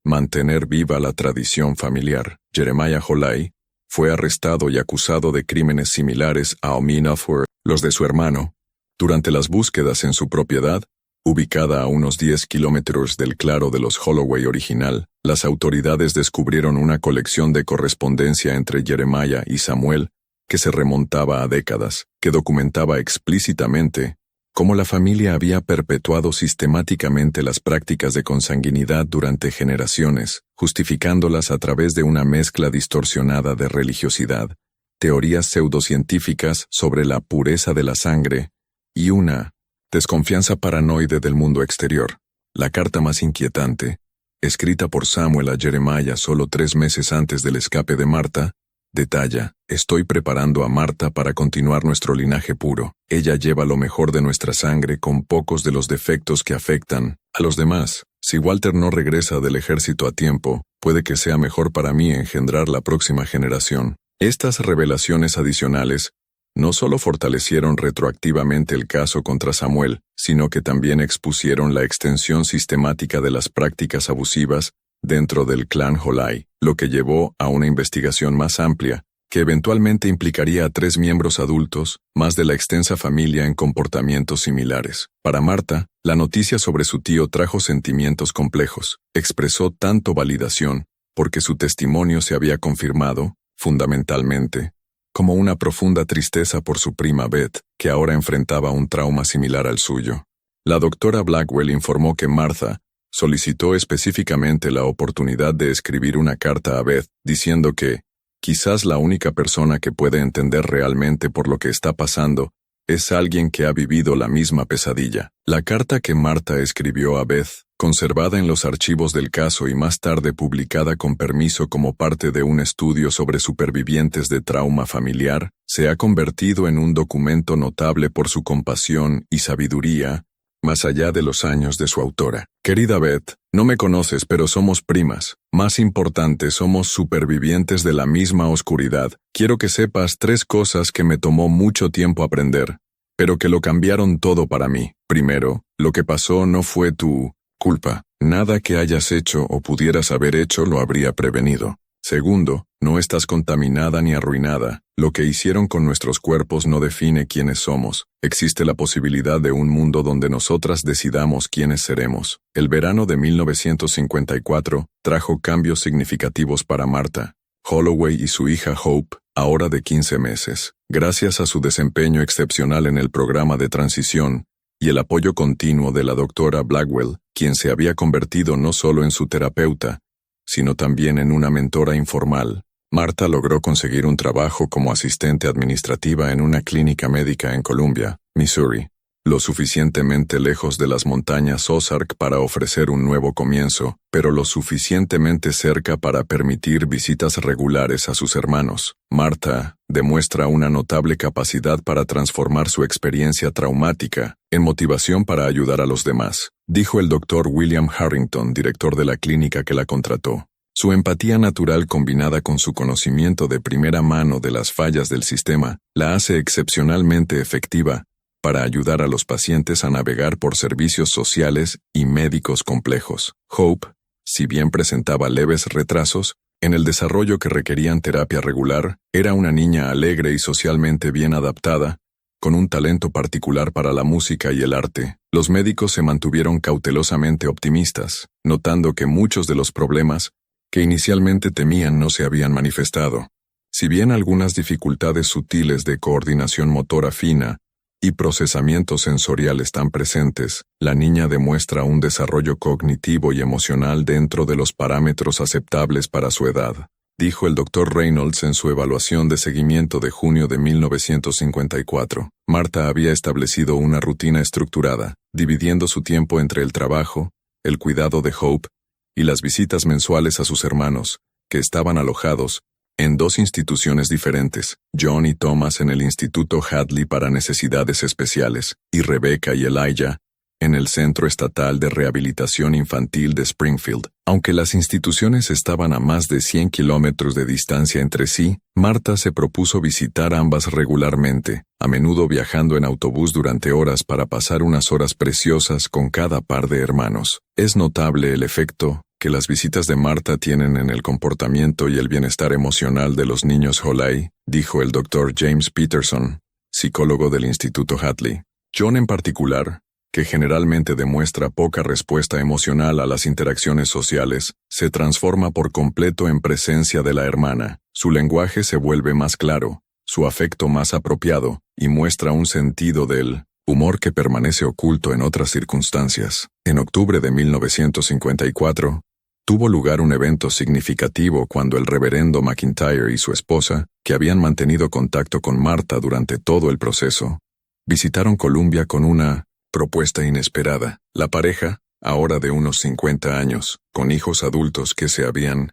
mantener viva la tradición familiar. Jeremiah Holay fue arrestado y acusado de crímenes similares a Ominofur, los de su hermano. Durante las búsquedas en su propiedad, ubicada a unos 10 kilómetros del claro de los Holloway original, las autoridades descubrieron una colección de correspondencia entre Jeremiah y Samuel que se remontaba a décadas, que documentaba explícitamente cómo la familia había perpetuado sistemáticamente las prácticas de consanguinidad durante generaciones, justificándolas a través de una mezcla distorsionada de religiosidad, teorías pseudocientíficas sobre la pureza de la sangre y una desconfianza paranoide del mundo exterior. La carta más inquietante, escrita por Samuel a Jeremiah solo 3 meses antes del escape de Marta, detalla: estoy preparando a Marta para continuar nuestro linaje puro. Ella lleva lo mejor de nuestra sangre con pocos de los defectos que afectan a los demás. Si Walter no regresa del ejército a tiempo, puede que sea mejor para mí engendrar la próxima generación. Estas revelaciones adicionales no solo fortalecieron retroactivamente el caso contra Samuel, sino que también expusieron la extensión sistemática de las prácticas abusivas dentro del clan Holai, lo que llevó a una investigación más amplia, que eventualmente implicaría a 3 miembros adultos, más de la extensa familia en comportamientos similares. Para Marta, la noticia sobre su tío trajo sentimientos complejos. Expresó tanto validación, porque su testimonio se había confirmado, fundamentalmente, como una profunda tristeza por su prima Beth, que ahora enfrentaba un trauma similar al suyo. La doctora Blackwell informó que Martha solicitó específicamente la oportunidad de escribir una carta a Beth, diciendo que quizás la única persona que puede entender realmente por lo que está pasando es alguien que ha vivido la misma pesadilla. La carta que Marta escribió a Beth, conservada en los archivos del caso y más tarde publicada con permiso como parte de un estudio sobre supervivientes de trauma familiar, se ha convertido en un documento notable por su compasión y sabiduría, más allá de los años de su autora. Querida Beth, no me conoces, pero somos primas. Más importante, somos supervivientes de la misma oscuridad. Quiero que sepas 3 cosas que me tomó mucho tiempo aprender, pero que lo cambiaron todo para mí. Primero, lo que pasó no fue tu culpa. Nada que hayas hecho o pudieras haber hecho lo habría prevenido. Segundo, no estás contaminada ni arruinada. Lo que hicieron con nuestros cuerpos no define quiénes somos. Existe la posibilidad de un mundo donde nosotras decidamos quiénes seremos. El verano de 1954 trajo cambios significativos para Marta, Holloway y su hija Hope, ahora de 15 meses. Gracias a su desempeño excepcional en el programa de transición y el apoyo continuo de la doctora Blackwell, quien se había convertido no solo en su terapeuta, sino también en una mentora informal, Marta logró conseguir un trabajo como asistente administrativa en una clínica médica en Columbia, Missouri, lo suficientemente lejos de las montañas Ozark para ofrecer un nuevo comienzo, pero lo suficientemente cerca para permitir visitas regulares a sus hermanos. Marta demuestra una notable capacidad para transformar su experiencia traumática en motivación para ayudar a los demás, dijo el Dr. William Harrington, director de la clínica que la contrató. Su empatía natural combinada con su conocimiento de primera mano de las fallas del sistema la hace excepcionalmente efectiva para ayudar a los pacientes a navegar por servicios sociales y médicos complejos. Hope, si bien presentaba leves retrasos en el desarrollo que requerían terapia regular, era una niña alegre y socialmente bien adaptada, con un talento particular para la música y el arte. Los médicos se mantuvieron cautelosamente optimistas, notando que muchos de los problemas que inicialmente temían no se habían manifestado. Si bien algunas dificultades sutiles de coordinación motora fina y procesamiento sensorial están presentes, la niña demuestra un desarrollo cognitivo y emocional dentro de los parámetros aceptables para su edad, dijo el Dr. Reynolds en su evaluación de seguimiento de junio de 1954. Marta había establecido una rutina estructurada, dividiendo su tiempo entre el trabajo, el cuidado de Hope y las visitas mensuales a sus hermanos, que estaban alojados en 2 instituciones diferentes, John y Thomas en el Instituto Hadley para Necesidades Especiales, y Rebecca y Elijah en el Centro Estatal de Rehabilitación Infantil de Springfield. Aunque las instituciones estaban a más de 100 kilómetros de distancia entre sí, Marta se propuso visitar ambas regularmente, a menudo viajando en autobús durante horas para pasar unas horas preciosas con cada par de hermanos. Es notable el efecto que las visitas de Marta tienen en el comportamiento y el bienestar emocional de los niños Holai, dijo el Dr. James Peterson, psicólogo del Instituto Hadley. John en particular, que generalmente demuestra poca respuesta emocional a las interacciones sociales, se transforma por completo en presencia de la hermana. Su lenguaje se vuelve más claro, su afecto más apropiado, y muestra un sentido del humor que permanece oculto en otras circunstancias. En octubre de 1954, tuvo lugar un evento significativo cuando el reverendo McIntyre y su esposa, que habían mantenido contacto con Marta durante todo el proceso, visitaron Columbia con una propuesta inesperada. La pareja, ahora de unos 50 años, con hijos adultos que se habían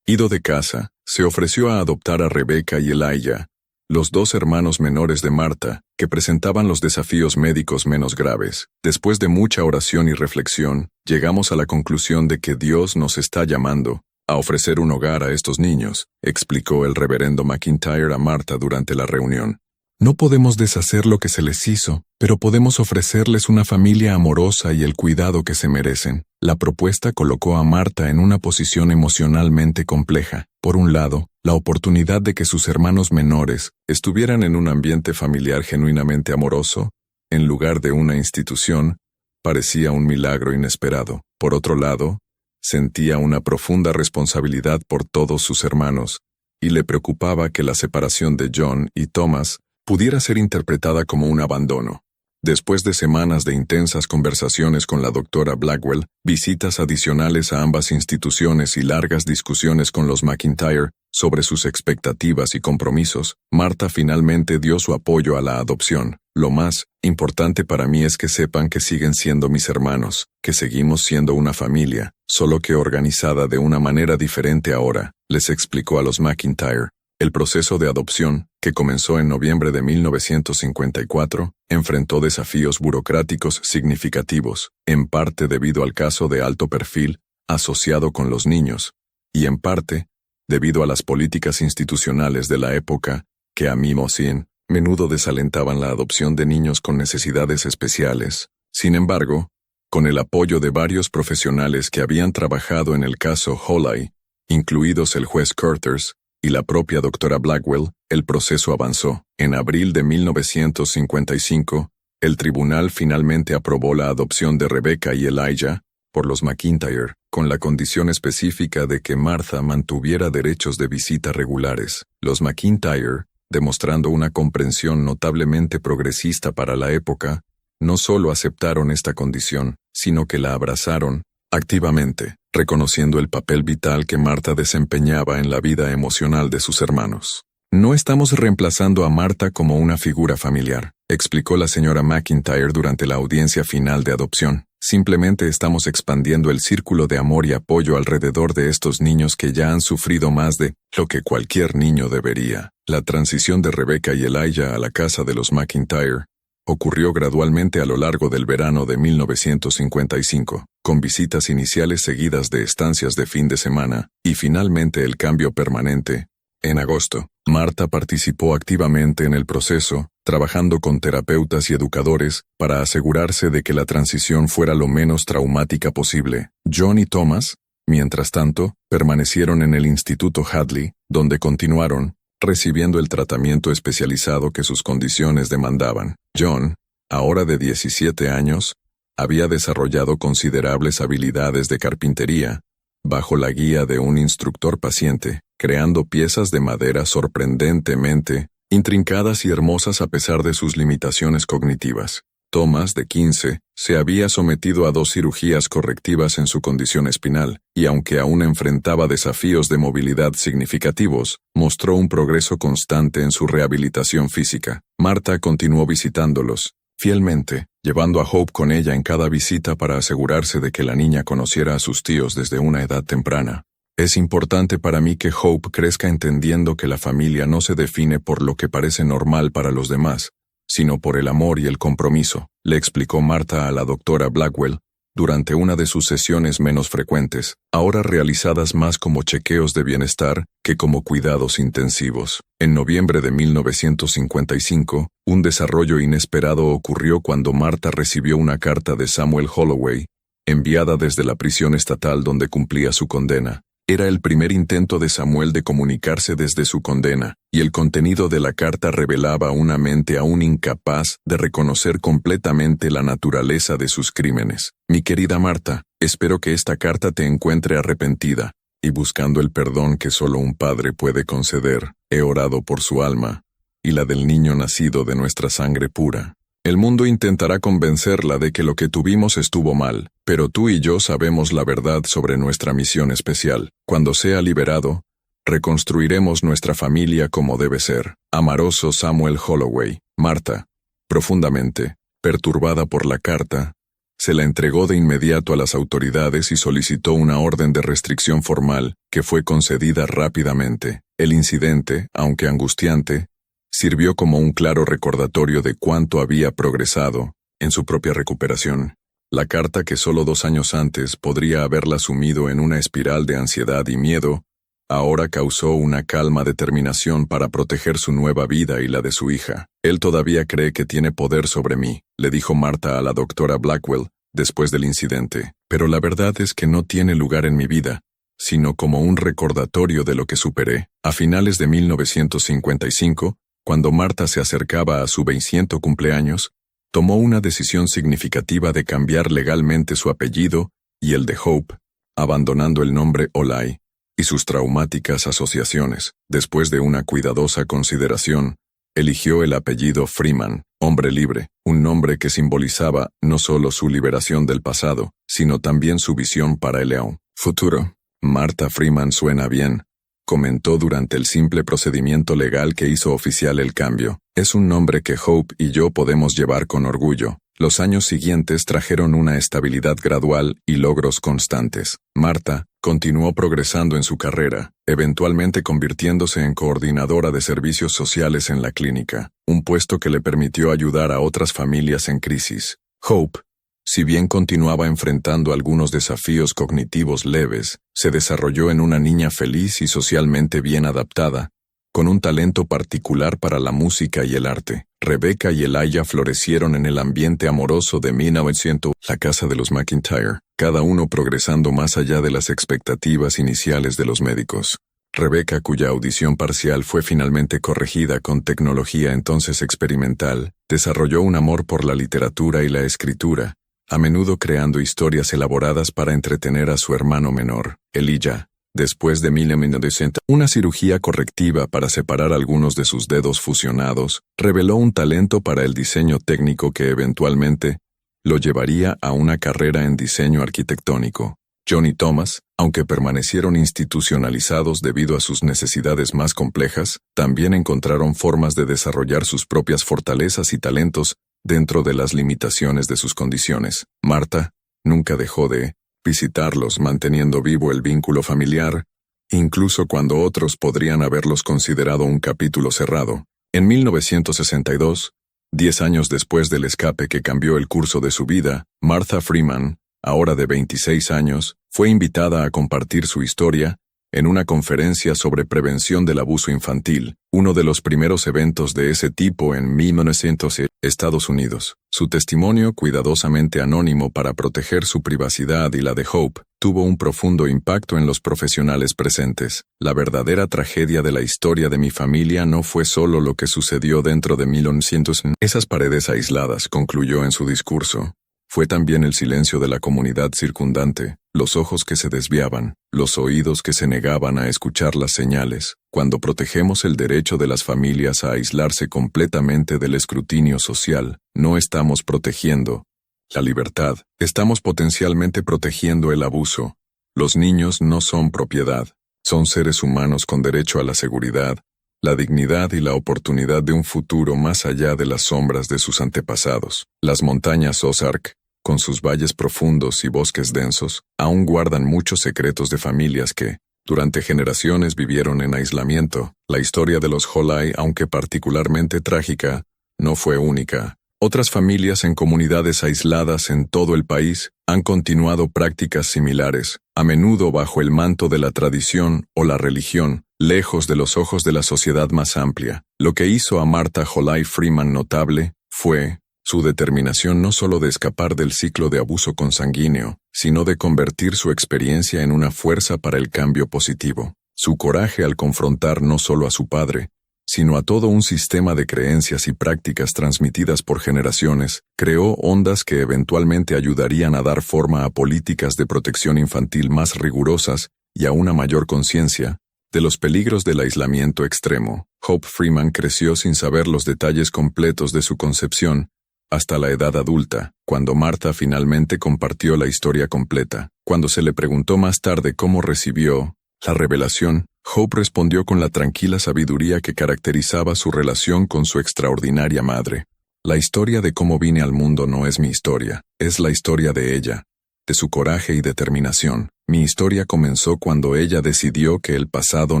ido de casa, se ofreció a adoptar a Rebecca y Elijah, los 2 hermanos menores de Marta, que presentaban los desafíos médicos menos graves. Después de mucha oración y reflexión, llegamos a la conclusión de que Dios nos está llamando a ofrecer un hogar a estos niños, explicó el reverendo McIntyre a Martha durante la reunión. No podemos deshacer lo que se les hizo, pero podemos ofrecerles una familia amorosa y el cuidado que se merecen. La propuesta colocó a Martha en una posición emocionalmente compleja. Por un lado, la oportunidad de que sus hermanos menores estuvieran en un ambiente familiar genuinamente amoroso, en lugar de una institución, parecía un milagro inesperado. Por otro lado, sentía una profunda responsabilidad por todos sus hermanos, y le preocupaba que la separación de John y Thomas pudiera ser interpretada como un abandono. Después de semanas de intensas conversaciones con la doctora Blackwell, visitas adicionales a ambas instituciones y largas discusiones con los McIntyre sobre sus expectativas y compromisos, Martha finalmente dio su apoyo a la adopción. Lo más importante para mí es que sepan que siguen siendo mis hermanos, que seguimos siendo una familia, solo que organizada de una manera diferente ahora, les explicó a los McIntyre. El proceso de adopción, que comenzó en noviembre de 1954, enfrentó desafíos burocráticos significativos, en parte debido al caso de alto perfil asociado con los niños, y en parte debido a las políticas institucionales de la época que a menudo desalentaban la adopción de niños con necesidades especiales. Sin embargo, con el apoyo de varios profesionales que habían trabajado en el caso Holly, incluidos el juez Curtis y la propia doctora Blackwell, el proceso avanzó. En abril de 1955, el tribunal finalmente aprobó la adopción de Rebecca y Elijah por los McIntyre, con la condición específica de que Martha mantuviera derechos de visita regulares. Los McIntyre, demostrando una comprensión notablemente progresista para la época, no solo aceptaron esta condición, sino que la abrazaron activamente, reconociendo el papel vital que Martha desempeñaba en la vida emocional de sus hermanos. No estamos reemplazando a Martha como una figura familiar, explicó la señora McIntyre durante la audiencia final de adopción. Simplemente estamos expandiendo el círculo de amor y apoyo alrededor de estos niños que ya han sufrido más de lo que cualquier niño debería. La transición de Rebecca y Elijah a la casa de los McIntyre ocurrió gradualmente a lo largo del verano de 1955, con visitas iniciales seguidas de estancias de fin de semana, y finalmente el cambio permanente. En agosto, Martha participó activamente en el proceso, trabajando con terapeutas y educadores para asegurarse de que la transición fuera lo menos traumática posible. John y Thomas, mientras tanto, permanecieron en el Instituto Hadley, donde continuaron recibiendo el tratamiento especializado que sus condiciones demandaban. John, ahora de 17 años, había desarrollado considerables habilidades de carpintería, bajo la guía de un instructor paciente, creando piezas de madera sorprendentemente intrincadas y hermosas a pesar de sus limitaciones cognitivas. Thomas, de 15, se había sometido a 2 cirugías correctivas en su condición espinal, y aunque aún enfrentaba desafíos de movilidad significativos, mostró un progreso constante en su rehabilitación física. Martha continuó visitándolos, fielmente, llevando a Hope con ella en cada visita para asegurarse de que la niña conociera a sus tíos desde una edad temprana. Es importante para mí que Hope crezca entendiendo que la familia no se define por lo que parece normal para los demás, sino por el amor y el compromiso, le explicó Martha a la doctora Blackwell durante una de sus sesiones menos frecuentes, ahora realizadas más como chequeos de bienestar que como cuidados intensivos. En noviembre de 1955, un desarrollo inesperado ocurrió cuando Martha recibió una carta de Samuel Holloway, enviada desde la prisión estatal donde cumplía su condena. Era el primer intento de Samuel de comunicarse desde su condena, y el contenido de la carta revelaba una mente aún incapaz de reconocer completamente la naturaleza de sus crímenes. Mi querida Martha, espero que esta carta te encuentre arrepentida, y buscando el perdón que solo un padre puede conceder. He orado por su alma, y la del niño nacido de nuestra sangre pura. El mundo intentará convencerla de que lo que tuvimos estuvo mal, pero tú y yo sabemos la verdad sobre nuestra misión especial. Cuando sea liberado, reconstruiremos nuestra familia como debe ser. Amoroso Samuel Holloway. Martha, profundamente perturbada por la carta, se la entregó de inmediato a las autoridades y solicitó una orden de restricción formal, que fue concedida rápidamente. El incidente, aunque angustiante, sirvió como un claro recordatorio de cuánto había progresado en su propia recuperación. La carta que solo 2 años antes podría haberla sumido en una espiral de ansiedad y miedo, ahora causó una calma determinación para proteger su nueva vida y la de su hija. Él todavía cree que tiene poder sobre mí, le dijo Martha a la doctora Blackwell después del incidente, pero la verdad es que no tiene lugar en mi vida, sino como un recordatorio de lo que superé. A finales de 1955, cuando Martha se acercaba a su 20º cumpleaños, tomó una decisión significativa de cambiar legalmente su apellido y el de Hope, abandonando el nombre Olay y sus traumáticas asociaciones. Después de una cuidadosa consideración, eligió el apellido Freeman, hombre libre, un nombre que simbolizaba no solo su liberación del pasado, sino también su visión para el futuro. Martha Freeman suena bien, comentó durante el simple procedimiento legal que hizo oficial el cambio. Es un nombre que Hope y yo podemos llevar con orgullo. Los años siguientes trajeron una estabilidad gradual y logros constantes. Martha continuó progresando en su carrera, eventualmente convirtiéndose en coordinadora de servicios sociales en la clínica, un puesto que le permitió ayudar a otras familias en crisis. Hope, si bien continuaba enfrentando algunos desafíos cognitivos leves, se desarrolló en una niña feliz y socialmente bien adaptada, con un talento particular para la música y el arte. Rebecca y Elijah florecieron en el ambiente amoroso de 1900, la casa de los McIntyre, cada uno progresando más allá de las expectativas iniciales de los médicos. Rebecca, cuya audición parcial fue finalmente corregida con tecnología entonces experimental, desarrolló un amor por la literatura y la escritura, a menudo creando historias elaboradas para entretener a su hermano menor, Elijah. Después de 1900, una cirugía correctiva para separar algunos de sus dedos fusionados, reveló un talento para el diseño técnico que eventualmente lo llevaría a una carrera en diseño arquitectónico. John y Thomas, aunque permanecieron institucionalizados debido a sus necesidades más complejas, también encontraron formas de desarrollar sus propias fortalezas y talentos dentro de las limitaciones de sus condiciones. Martha nunca dejó de visitarlos, manteniendo vivo el vínculo familiar, incluso cuando otros podrían haberlos considerado un capítulo cerrado. En 1962, 10 años después del escape que cambió el curso de su vida, Martha Freeman, ahora de 26 años, fue invitada a compartir su historia en una conferencia sobre prevención del abuso infantil, uno de los primeros eventos de ese tipo en 1900 Estados Unidos. Su testimonio, cuidadosamente anónimo para proteger su privacidad y la de Hope, tuvo un profundo impacto en los profesionales presentes. La verdadera tragedia de la historia de mi familia no fue solo lo que sucedió dentro de 1900. Esas paredes aisladas, concluyó en su discurso. Fue también el silencio de la comunidad circundante, los ojos que se desviaban, los oídos que se negaban a escuchar las señales. Cuando protegemos el derecho de las familias a aislarse completamente del escrutinio social, no estamos protegiendo la libertad, estamos potencialmente protegiendo el abuso. Los niños no son propiedad, son seres humanos con derecho a la seguridad, la dignidad y la oportunidad de un futuro más allá de las sombras de sus antepasados. Las montañas Ozark, con sus valles profundos y bosques densos, aún guardan muchos secretos de familias que, durante generaciones, vivieron en aislamiento. La historia de los Holay, aunque particularmente trágica, no fue única. Otras familias en comunidades aisladas en todo el país han continuado prácticas similares, a menudo bajo el manto de la tradición o la religión, lejos de los ojos de la sociedad más amplia. Lo que hizo a Martha Holay Freeman notable fue su determinación no solo de escapar del ciclo de abuso consanguíneo, sino de convertir su experiencia en una fuerza para el cambio positivo. Su coraje al confrontar no solo a su padre, sino a todo un sistema de creencias y prácticas transmitidas por generaciones, creó ondas que eventualmente ayudarían a dar forma a políticas de protección infantil más rigurosas y a una mayor conciencia de los peligros del aislamiento extremo. Hope Freeman creció sin saber los detalles completos de su concepción, hasta la edad adulta, cuando Martha finalmente compartió la historia completa. Cuando se le preguntó más tarde cómo recibió la revelación, Hope respondió con la tranquila sabiduría que caracterizaba su relación con su extraordinaria madre. La historia de cómo vine al mundo no es mi historia, es la historia de ella, de su coraje y determinación. Mi historia comenzó cuando ella decidió que el pasado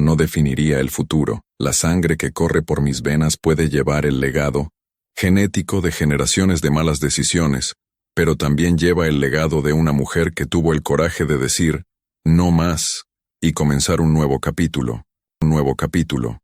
no definiría el futuro. La sangre que corre por mis venas puede llevar el legado genético de generaciones de malas decisiones, pero también lleva el legado de una mujer que tuvo el coraje de decir, no más, y comenzar un nuevo capítulo.